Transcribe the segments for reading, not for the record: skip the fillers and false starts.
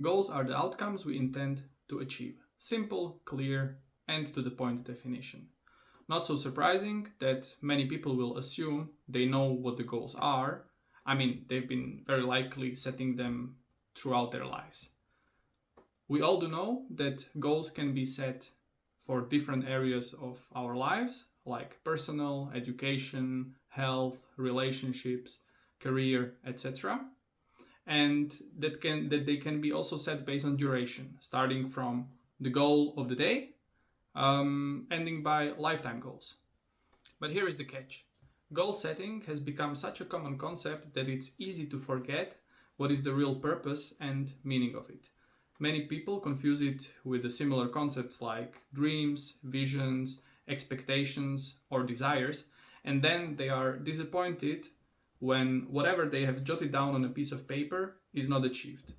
Goals are the outcomes we intend to achieve. Simple, clear, and to the point definition. Not so surprising that many people will assume they know what the goals are. I mean, they've been very likely setting them throughout their lives. We all do know that goals can be set for different areas of our lives, like personal, education, health, relationships, career, etc. And that they can be also set based on duration, starting from the goal of the day, ending by lifetime goals. But here is the catch. Goal setting has become such a common concept that it's easy to forget what is the real purpose and meaning of it. Many people confuse it with the similar concepts like dreams, visions, expectations, or desires, and then they are disappointed when whatever they have jotted down on a piece of paper is not achieved,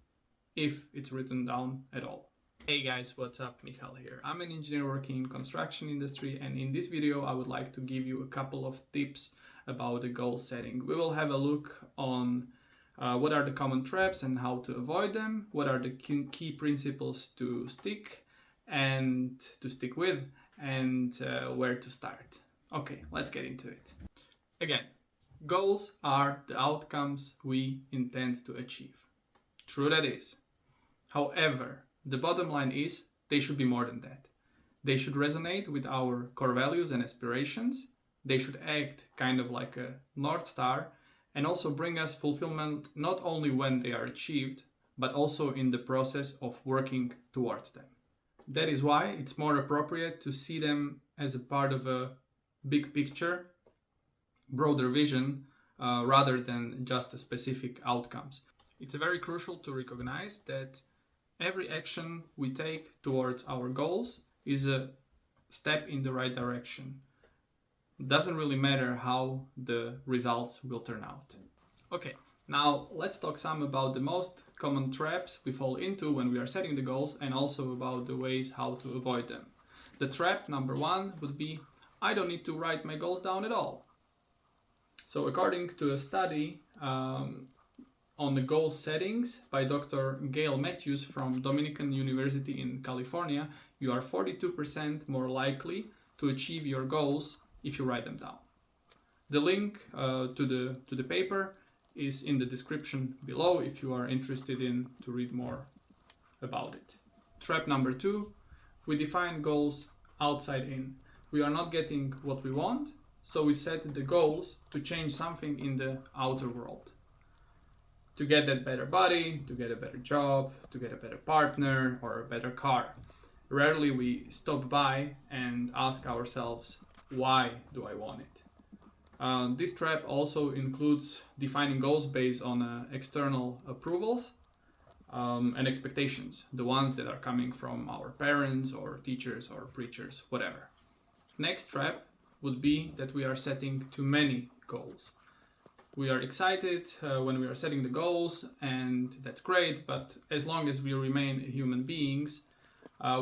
if it's written down at all. Hey guys, what's up? Michal here. I'm an engineer working in construction industry, and in this video I would like to give you a couple of tips about the goal setting. We will have a look on what are the common traps and how to avoid them, what are the key principles to stick with, and where to start. Okay, let's get into it. Again, goals are the outcomes we intend to achieve. True that is. However, the bottom line is they should be more than that. They should resonate with our core values and aspirations. They should act kind of like a North Star and also bring us fulfillment not only when they are achieved, but also in the process of working towards them. That is why it's more appropriate to see them as a part of a big picture, broader vision, rather than just specific outcomes. It's very crucial to recognize that every action we take towards our goals is a step in the right direction. It doesn't really matter how the results will turn out. Okay, now let's talk some about the most common traps we fall into when we are setting the goals, and also about the ways how to avoid them. The trap number one would be, I don't need to write my goals down at all. So according to a study on the goal settings by Dr. Gail Matthews from Dominican University in California, you are 42% more likely to achieve your goals if you write them down. The link to the paper is in the description below if you are interested in to read more about it. Trap number two, we define goals outside in. We are not getting what we want, so we set the goals to change something in the outer world. To get that better body, to get a better job, to get a better partner, or a better car. Rarely we stop by and ask ourselves, why do I want it? This trap also includes defining goals based on external approvals and expectations, the ones that are coming from our parents or teachers or preachers, whatever. Next trap would be that we are setting too many goals. We are excited when we are setting the goals, and that's great, but as long as we remain human beings,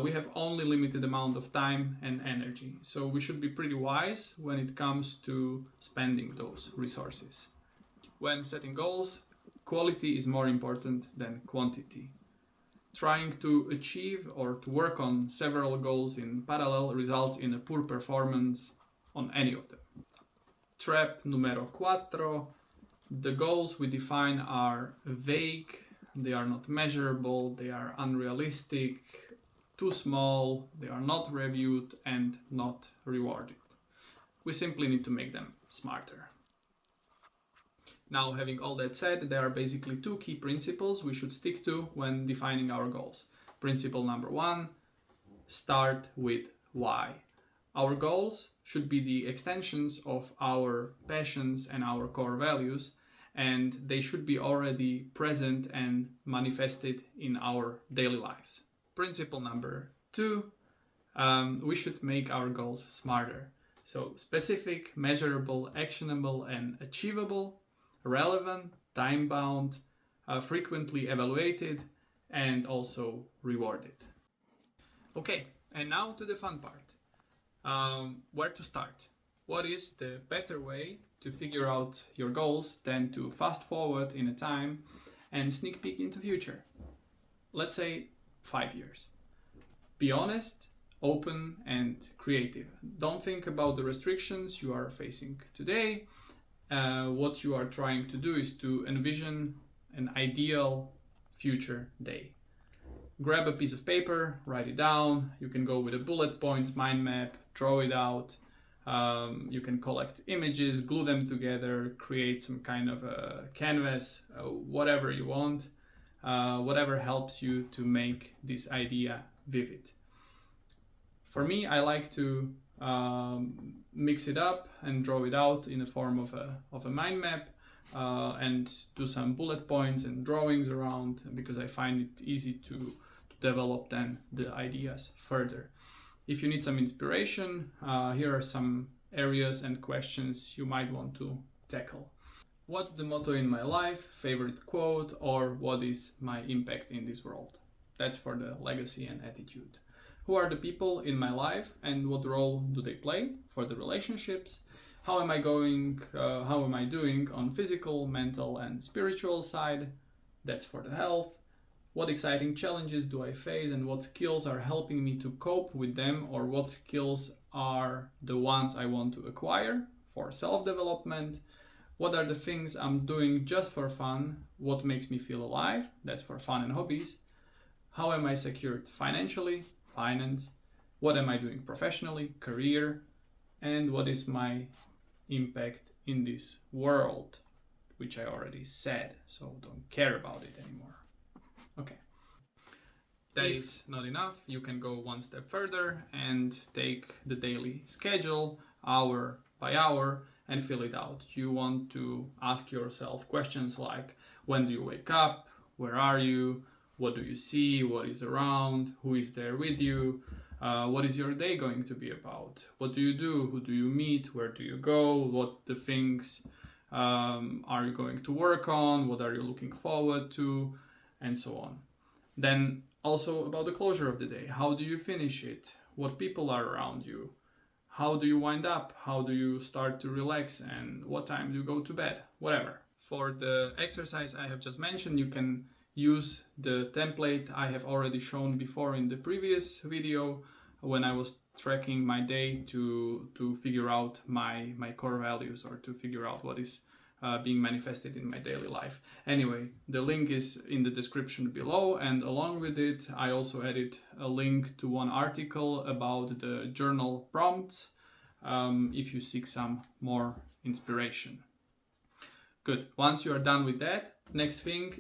we have only limited amount of time and energy. So we should be pretty wise when it comes to spending those resources. When setting goals, quality is more important than quantity. Trying to achieve or to work on several goals in parallel results in a poor performance on any of them. Trap numero cuatro. The goals we define are vague, they are not measurable, they are unrealistic, too small, they are not reviewed and not rewarded. We simply need to make them smarter. Now, having all that said, there are basically two key principles we should stick to when defining our goals. Principle number one, start with why. Our goals should be the extensions of our passions and our core values, and they should be already present and manifested in our daily lives. Principle number two, we should make our goals smarter. So specific, measurable, actionable, and achievable, relevant, time-bound, frequently evaluated, and also rewarded. Okay, and now to the fun part. Where to start? What is the better way to figure out your goals than to fast forward in a time and sneak peek into future? let's say 5 years. Be honest, open, and creative. Don't think about the restrictions you are facing today. What you are trying to do is to envision an ideal future day. Grab a piece of paper, write it down. You can go with a bullet points mind map, draw it out. You can collect images, glue them together, create some kind of a canvas, whatever you want, whatever helps you to make this idea vivid. For me, I like to mix it up and draw it out in the form of a mind map, and do some bullet points and drawings around, because I find it easy to develop then the ideas further. If you need some inspiration, here are some areas and questions you might want to tackle. What's the motto in my life, favorite quote, or what is my impact in this world? That's for the legacy and attitude. Who are the people in my life and what role do they play for the relationships? How am I doing on physical, mental, and spiritual side? That's for the health. What exciting challenges do I face and what skills are helping me to cope with them, or what skills are the ones I want to acquire for self-development? What are the things I'm doing just for fun? What makes me feel alive? That's for fun and hobbies. How am I secured financially? Finance. What am I doing professionally? Career. And what is my impact in this world? Which I already said, so don't care about it anymore. Okay. That is not enough. You can go one step further and take the daily schedule, hour by hour, and fill it out. You want to ask yourself questions like, when do you wake up? Where are you? What do you see? What is around? Who is there with you? What is your day going to be about? What do you do? Who do you meet? Where do you go? What the things are you going to work on? What are you looking forward to? And so on. Then also about the closure of the day. How do you finish it? What people are around you? How do you wind up? How do you start to relax? And what time do you go to bed? Whatever. For the exercise I have just mentioned, you can use the template I have already shown before in the previous video when I was tracking my day to figure out my core values, or to figure out what is being manifested in my daily life. Anyway, the link is in the description below, and along with it I also added a link to one article about the journal prompts if you seek some more inspiration. Good. Once you are done with that, next thing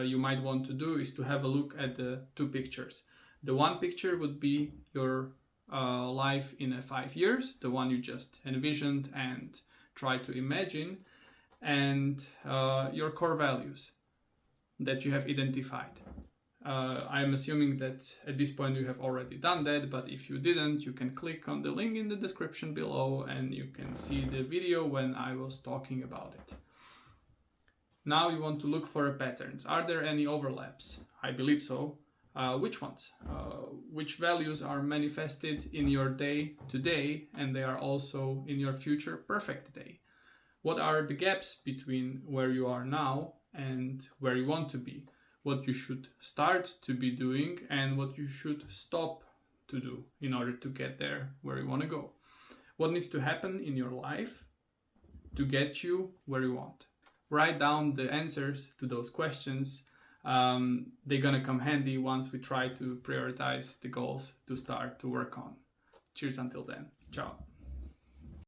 you might want to do is to have a look at the two pictures. The one picture would be your life in 5 years, the one you just envisioned and tried to imagine, and your core values that you have identified. I'm assuming that at this point you have already done that, but if you didn't, you can click on the link in the description below and you can see the video when I was talking about it. Now you want to look for patterns. Are there any overlaps? I believe so. Which ones? Which values are manifested in your day today and they are also in your future perfect day? What are the gaps between where you are now and where you want to be? What you should start to be doing and what you should stop to do in order to get there where you want to go? What needs to happen in your life to get you where you want? Write down the answers to those questions. They're gonna come handy once we try to prioritize the goals to start to work on. Cheers until then. Ciao.